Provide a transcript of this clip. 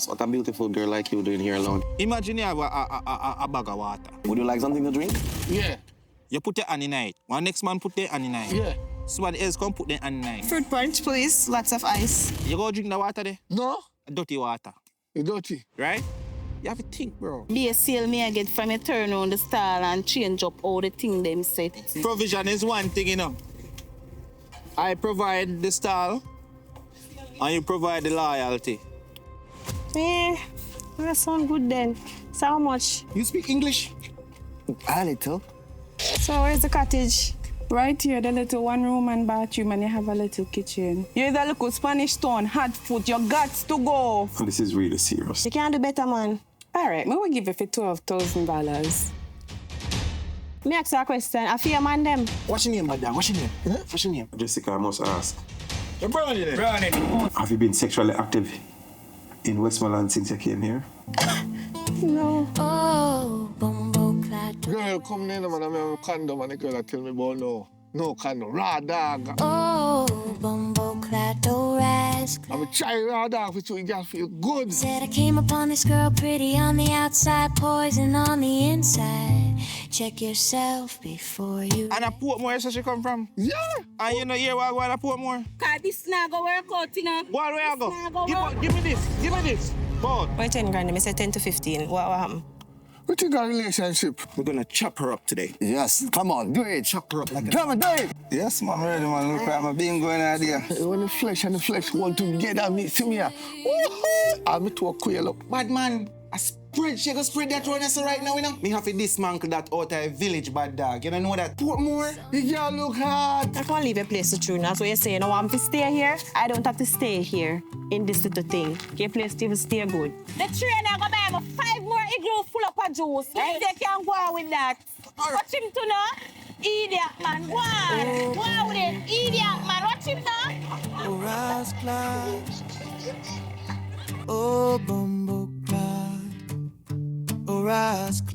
What a beautiful girl like you doing here alone. Imagine you have a bag of water. Would you like something to drink? Yeah. You put your hand in it. One next man put their hand in it. Yeah. Somebody else come put their hand in it. Fruit punch, please. Lots of ice. You go drink the water there? No? Dirty water. It's dirty. Right? You have to think, bro. Be a sale me I get from a turn on the style and change up all the thing them set. Provision is one thing, you know. I provide the style and you provide the loyalty. Yeah, that sounds good then. So how much? You speak English? A little. So where's the cottage? Right here, the little one room and bathroom, and you have a little kitchen. You're the little Spanish town, hot foot, you got to go. This is really serious. You can't do better, man. All right, me will give you for $12,000. Me ask you a question. I fear man them. What's your name, madam? What's your name? Huh? What's your name? Jessica, I must ask. You're brownie there. Have you been sexually active in Westmoreland since you came here? No. Oh, bumbo clad. Girl, come in, man. I'm a condom, and the girl tell me about no condom. Raw dog. Oh, bumbo clad, oh rascal. I'm a try raw dog for you girl feel good. Said I came upon this girl pretty on the outside, poison on the inside. Check yourself before you. And a Portmore, so she come from? Yeah. And you know here where I go at Portmore? Cause this not go work out, you know. Where I go? Give me this. Give me this. Both. Why 10 grand? I said 10 to 15. What happened? We think our relationship. We're gonna chop her up today. Yes, come on, do it. Chop her up like Come on, do it. Yes, man, ready, man. Look at my being going out there. When the flesh and the flesh want together, me see me here. I'll me to a quail up. Bad man, she go spread that one right now, you know? Me have to dismantle that outer village, bad dog. You don't know that? Portmore? You girl look hard. I can't leave a place to true now. So you're saying I want to stay here? I don't have to stay here in this little thing. Your place still stay good. The trainer go buy me 5 more igloo full of juice. If they can go on with that. Watch him to know. Idiot, man. Go on. Go on with it. Idiot, man. Watch him now. Oh, rascal. Oh, bumbo clad. Oh, rascal.